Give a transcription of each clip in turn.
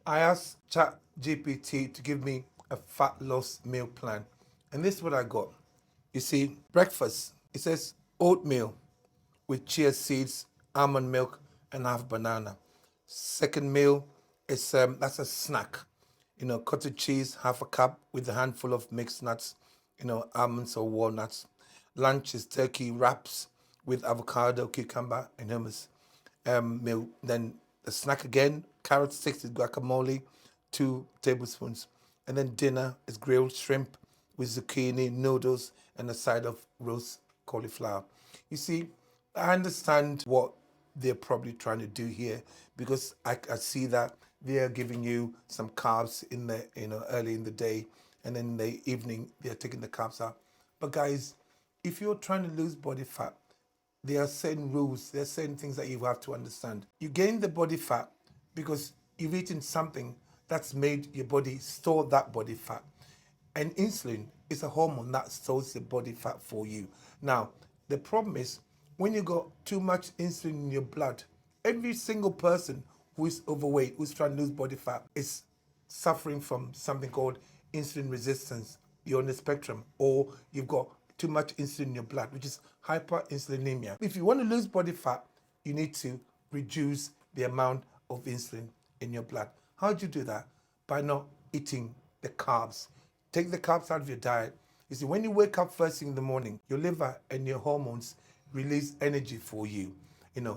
I asked ChatGPT to give me a fat loss meal plan. And this is what I got. You see, breakfast, it says oatmeal with chia seeds, almond milk, and half banana. Second meal is that's a snack. Cottage cheese, half a cup with a handful of mixed nuts, almonds or walnuts. Lunch is turkey wraps with avocado, cucumber, and hummus. Meal. Then the snack again, carrot sticks with guacamole, 2 tablespoons. And then dinner is grilled shrimp with zucchini, noodles, and a side of roast cauliflower. You see, I understand what they're probably trying to do here because I see that they're giving you some carbs in the early in the day, and then in the evening they're taking the carbs out. But guys, if you're trying to lose body fat, there are certain rules, there are certain things that you have to understand. You gain the body fat because you've eaten something that's made your body store that body fat. And insulin is a hormone that stores the body fat for you. Now, the problem is when you got too much insulin in your blood, every single person who is overweight, who's trying to lose body fat, is suffering from something called insulin resistance. You're on the spectrum, or you've got too much insulin in your blood, which is hyperinsulinemia. If you want to lose body fat, you need to reduce the amount of insulin in your blood. How do you do that? By not eating the carbs. Take the carbs out of your diet. You see, when you wake up first thing in the morning, your liver and your hormones release energy for you.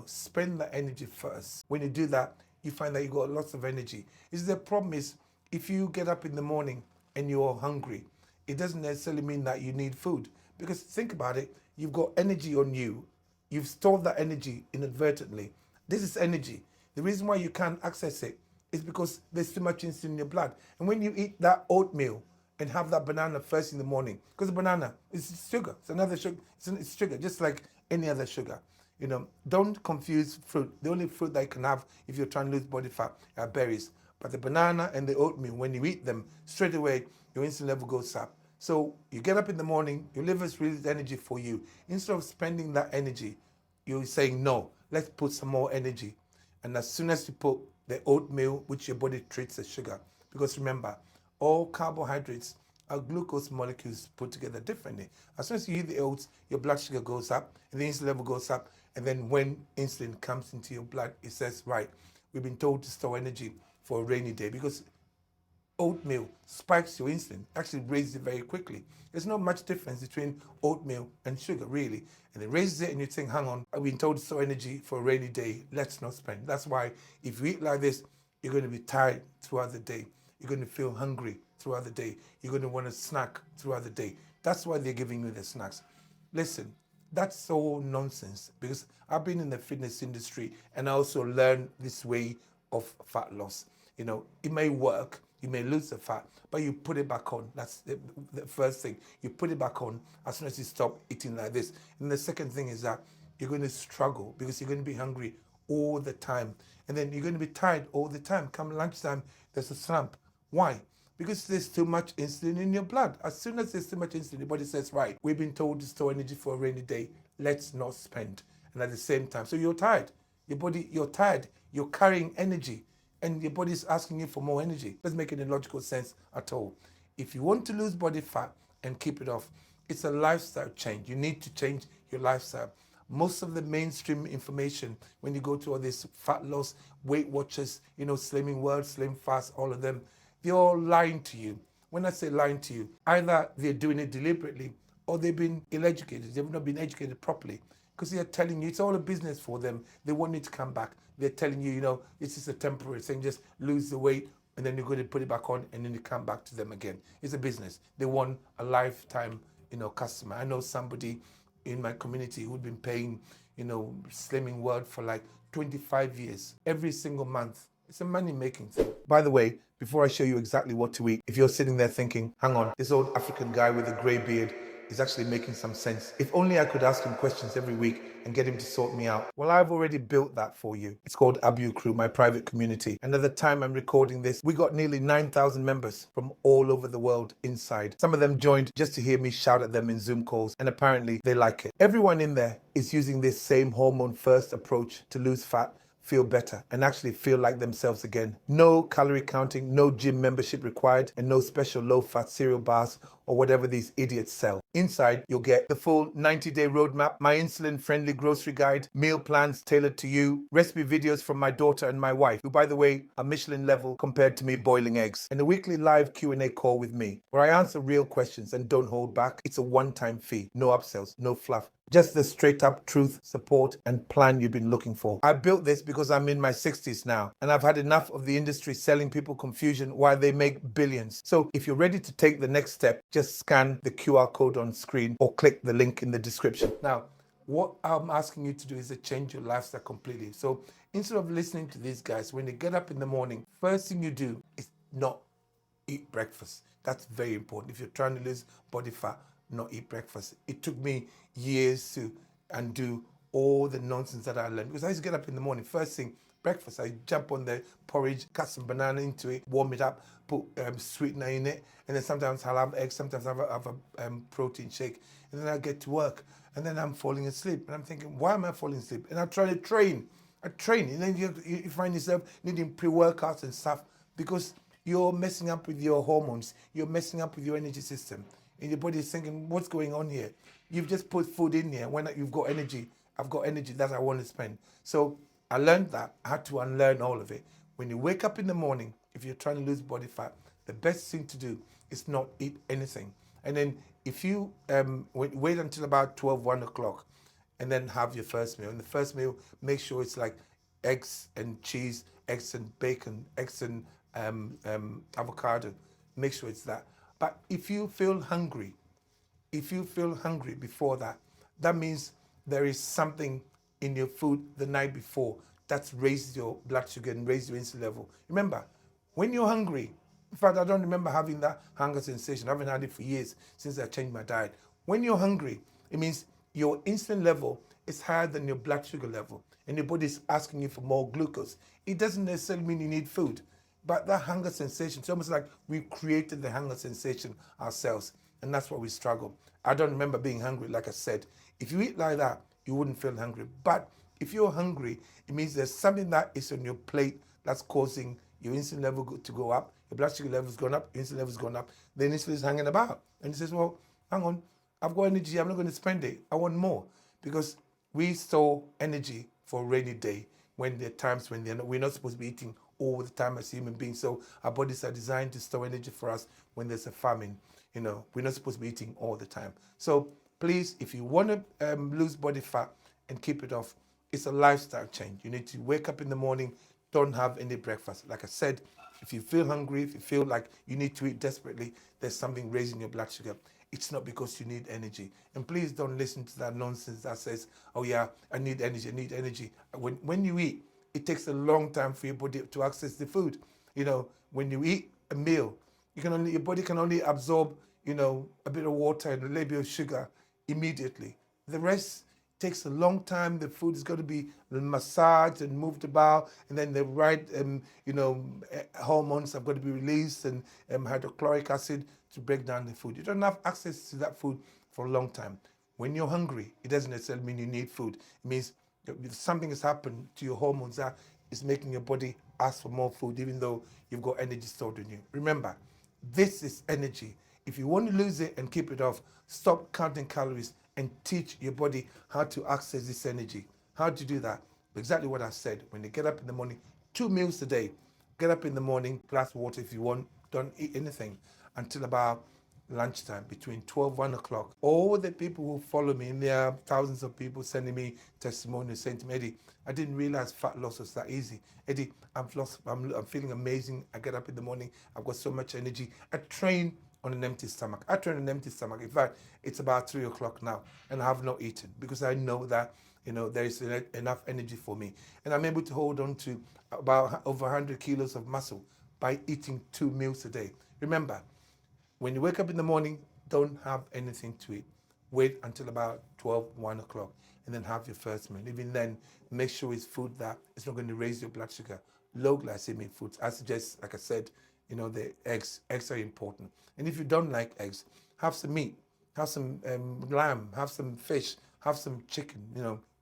Spend the energy first. When you do that, you find that you got lots of energy. The problem is, if you get up in the morning and you're hungry, it doesn't necessarily mean that you need food. Because think about it, you've got energy on you. You've stored that energy inadvertently. This is energy. The reason why you can't access it is because there's too much insulin in your blood. And when you eat that oatmeal and have that banana first in the morning, because the banana is sugar, it's another sugar, it's sugar, just like any other sugar. Don't confuse fruit. The only fruit that you can have if you're trying to lose body fat are berries. But the banana and the oatmeal, when you eat them, straight away, your insulin level goes up. So you get up in the morning, your liver's released energy for you. Instead of spending that energy, you're saying, no, let's put some more energy. And as soon as you put the oatmeal, which your body treats as sugar, because remember, all carbohydrates are glucose molecules put together differently. As soon as you eat the oats, your blood sugar goes up, and the insulin level goes up. And then when insulin comes into your blood, it says, right, we've been told to store energy for a rainy day, because oatmeal spikes your insulin, actually raises it very quickly. There's not much difference between oatmeal and sugar, really. And it raises it, and you think, hang on, I've been told to store energy for a rainy day, let's not spend. That's why if you eat like this, you're going to be tired throughout the day. You're going to feel hungry throughout the day. You're going to want to snack throughout the day. That's why they're giving you the snacks. Listen, that's all nonsense, because I've been in the fitness industry and I also learned this way of fat loss. It may work, you may lose the fat, but you put it back on. That's the first thing. You put it back on as soon as you stop eating like this. And the second thing is that you're going to struggle because you're going to be hungry all the time. And then you're going to be tired all the time. Come lunchtime, there's a slump. Why? Because there's too much insulin in your blood. As soon as there's too much insulin, your body says, right, we've been told to store energy for a rainy day. Let's not spend. And at the same time, so you're tired. You're tired. You're carrying energy. And your body's asking you for more energy. Doesn't make any logical sense at all. If you want to lose body fat and keep it off, it's a lifestyle change. You need to change your lifestyle. Most of the mainstream information, when you go to all these fat loss, Weight Watchers, Slimming World, Slim Fast, all of them, they're all lying to you. When I say lying to you, either they're doing it deliberately or they've been ill-educated. They've not been educated properly, because they're telling you it's all a business for them. They want you to come back. They're telling you, it's just a temporary thing. Just lose the weight and then you're going to put it back on and then you come back to them again. It's a business. They want a lifetime, customer. I know somebody in my community who'd been paying, Slimming World for like 25 years, every single month. It's a money-making thing. By the way, before I show you exactly what to eat, if you're sitting there thinking, hang on, this old African guy with a grey beard is actually making some sense. If only I could ask him questions every week and get him to sort me out. Well, I've already built that for you. It's called Abu Crew, my private community. And at the time I'm recording this, we got nearly 9,000 members from all over the world inside. Some of them joined just to hear me shout at them in Zoom calls, and apparently they like it. Everyone in there is using this same hormone-first approach to lose fat feel better and actually feel like themselves again. No calorie counting, no gym membership required, and no special low-fat cereal bars or whatever these idiots sell. Inside, you'll get the full 90-day roadmap, my insulin-friendly grocery guide, meal plans tailored to you, recipe videos from my daughter and my wife, who, by the way, are Michelin level compared to me boiling eggs, and a weekly live Q&A call with me, where I answer real questions and don't hold back. It's a one-time fee, no upsells, no fluff. Just the straight up truth, support, and plan you've been looking for. I built this because I'm in my 60s now, and I've had enough of the industry selling people confusion while they make billions. So if you're ready to take the next step, just scan the QR code on screen or click the link in the description. Now, what I'm asking you to do is to change your lifestyle completely. So instead of listening to these guys, when you get up in the morning, first thing you do is not eat breakfast. That's very important. If you're trying to lose body fat, not eat breakfast. It took me years to undo all the nonsense that I learned, because I used to get up in the morning, first thing, breakfast. I jump on the porridge, cut some banana into it, warm it up, put sweetener in it, and then sometimes I'll have eggs, sometimes I'll have a protein shake, and then I get to work, and then I'm falling asleep, and I'm thinking, why am I falling asleep? And I try to train. And then you find yourself needing pre-workouts and stuff, because you're messing up with your hormones, you're messing up with your energy system, and your body is thinking, what's going on here? You've just put food in here when you've got energy. I've got energy that I want to spend. So I learned that. I had to unlearn all of it. When you wake up in the morning, if you're trying to lose body fat, the best thing to do is not eat anything. And then if you wait until about 12, 1 o'clock, and then have your first meal. And the first meal, make sure it's like eggs and cheese, eggs and bacon, eggs and avocado. Make sure it's that. But if you feel hungry before that, that means there is something in your food the night before that's raised your blood sugar and raised your insulin level. Remember, when you're hungry, in fact, I don't remember having that hunger sensation. I haven't had it for years since I changed my diet. When you're hungry, it means your insulin level is higher than your blood sugar level, and your body is asking you for more glucose. It doesn't necessarily mean you need food, but that hunger sensation, it's almost like we created the hunger sensation ourselves, and that's why we struggle. I don't remember being hungry, like I said. If you eat like that, you wouldn't feel hungry. But if you're hungry, it means there's something that is on your plate that's causing your insulin level to go up, your blood sugar level's gone up, your insulin level's gone up, then insulin is hanging about. And it says, well, hang on, I've got energy, I'm not going to spend it. I want more. Because we store energy for a rainy day, when there are times when we're not supposed to be eating all the time as human beings. So our bodies are designed to store energy for us when there's a famine. We're not supposed to be eating all the time. So please, if you want to lose body fat and keep it off, it's a lifestyle change. You need to wake up in the morning, don't have any breakfast. Like I said, if you feel hungry, if you feel like you need to eat desperately, there's something raising your blood sugar. It's not because you need energy. And please don't listen to that nonsense that says, oh yeah, I need energy, I need energy. When you eat, it takes a long time for your body to access the food. When you eat a meal, your body can only absorb, a bit of water and a little bit of sugar immediately. The rest takes a long time. The food is going to be massaged and moved about, and then the right, hormones have got to be released, and hydrochloric acid to break down the food. You don't have access to that food for a long time. When you're hungry, it doesn't necessarily mean you need food. It means something has happened to your hormones that is making your body ask for more food, even though you've got energy stored in you. Remember, this is energy. If you want to lose it and keep it off, stop counting calories and teach your body how to access this energy. How to do that? Exactly what I said. When you get up in the morning, 2 meals a day. Get up in the morning, glass of water if you want. Don't eat anything until about lunchtime, between 12, 1 o'clock. All the people who follow me, and there are thousands of people sending me testimonials saying to me, Eddie, I didn't realize fat loss was that easy. Eddie, I'm feeling amazing. I get up in the morning, I've got so much energy. I train on an empty stomach. In fact, it's about 3 o'clock now, and I have not eaten because I know that there is enough energy for me. And I'm able to hold on to about over 100 kilos of muscle by eating 2 meals a day. Remember, when you wake up in the morning, don't have anything to eat. Wait until about 12, 1 o'clock, and then have your first meal. Even then, make sure it's food that is not going to raise your blood sugar. Low glycemic foods. I suggest, like I said, the eggs. Eggs are important. And if you don't like eggs, have some meat, have some lamb, have some fish, have some chicken,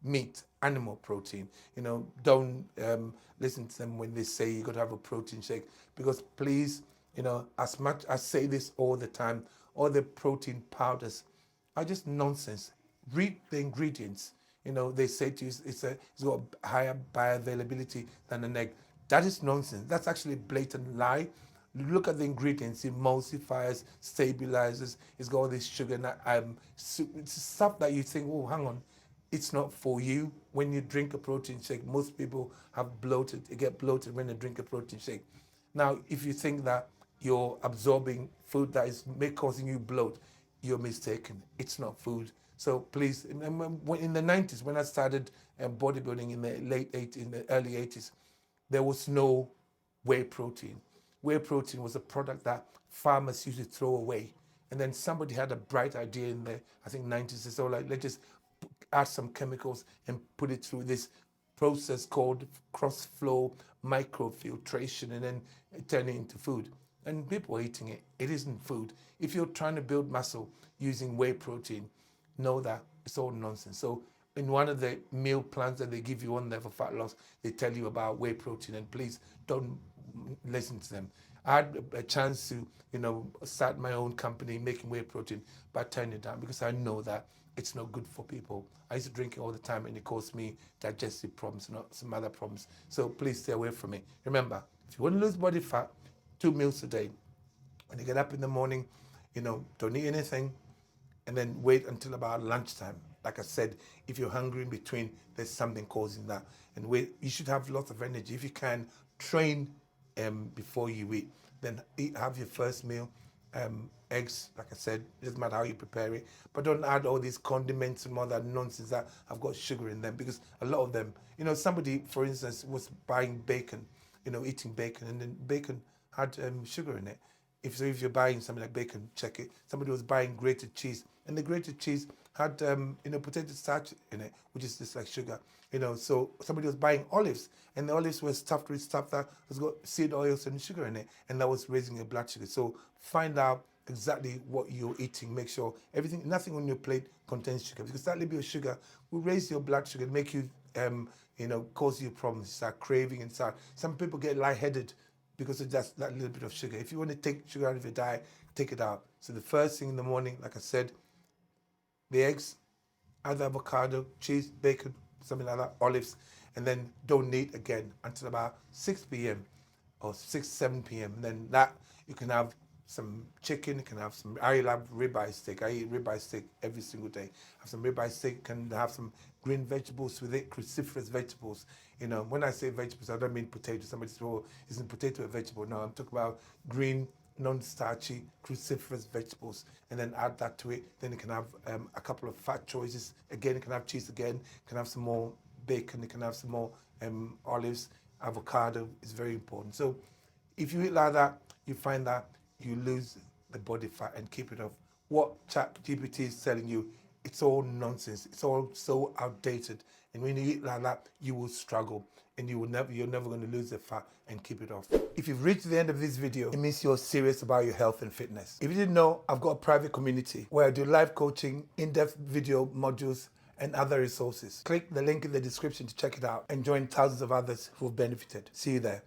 meat, animal protein. Don't listen to them when they say you got to have a protein shake, because please, as much I say this all the time, all the protein powders are just nonsense. Read the ingredients. They say to you it's got higher bioavailability than an egg. That is nonsense. That's actually a blatant lie. Look at the ingredients: emulsifiers, stabilizers. It's got all this sugar and it's stuff that you think, oh, hang on, it's not for you. When you drink a protein shake, most people get bloated when they drink a protein shake. Now, if you think that you're absorbing food that is causing you bloat, you're mistaken. It's not food. So please, in the 90s, when I started bodybuilding in the in the early 80s, there was no whey protein. Whey protein was a product that farmers used to throw away. And then somebody had a bright idea in the, I think, 90s. So like, let's just add some chemicals and put it through this process called cross-flow microfiltration, and then turn it into food. And people are eating it. It isn't food. If you're trying to build muscle using whey protein, know that it's all nonsense. So in one of the meal plans that they give you on there for fat loss, they tell you about whey protein, and please don't listen to them. I had a chance to, start my own company making whey protein, but I turned it down because I know that it's not good for people. I used to drink it all the time, and it caused me digestive problems and some other problems. So please stay away from it. Remember, if you want to lose body fat, 2 meals a day. When you get up in the morning, don't eat anything, and then wait until about lunchtime. Like I said, if you're hungry in between, there's something causing that. And you should have lots of energy. If you can, train before you eat. Then have your first meal. Eggs, like I said, it doesn't matter how you prepare it, but don't add all these condiments and all that nonsense that have got sugar in them, because a lot of them, somebody, for instance, was buying bacon, eating bacon, and then bacon had sugar in it. If you're buying something like bacon, check it. Somebody was buying grated cheese, and the grated cheese had potato starch in it, which is just like sugar. So somebody was buying olives, and the olives were stuffed with stuff that has got seed oils and sugar in it, and that was raising your blood sugar. So find out exactly what you're eating. Make sure nothing on your plate contains sugar, because that little bit of sugar will raise your blood sugar, make you, cause you problems. Start craving and start. Some people get lightheaded because of just that little bit of sugar. If you want to take sugar out of your diet, take it out. So the first thing in the morning, like I said, the eggs, either avocado, cheese, bacon, something like that, olives, and then don't eat again until about 6 p.m. or 6, 7 p.m. And then that, you can have some chicken, you can have I love ribeye steak. I eat ribeye steak every single day. Have some ribeye steak, can have some green vegetables with it, cruciferous vegetables. When I say vegetables, I don't mean potatoes. Somebody says, oh, isn't potato a vegetable? No, I'm talking about green, non-starchy, cruciferous vegetables, and then add that to it. Then you can have a couple of fat choices. Again, you can have cheese again, you can have some more bacon, you can have some more olives, avocado is very important. So if you eat like that, you find that you lose the body fat and keep it off. What ChatGPT is telling you, it's all nonsense. It's all so outdated. And when you eat like that, you will struggle, and you're never going to lose the fat and keep it off. If you've reached the end of this video, it means you're serious about your health and fitness. If you didn't know, I've got a private community where I do live coaching, in-depth video modules, and other resources. Click the link in the description to check it out and join thousands of others who've benefited. See you there.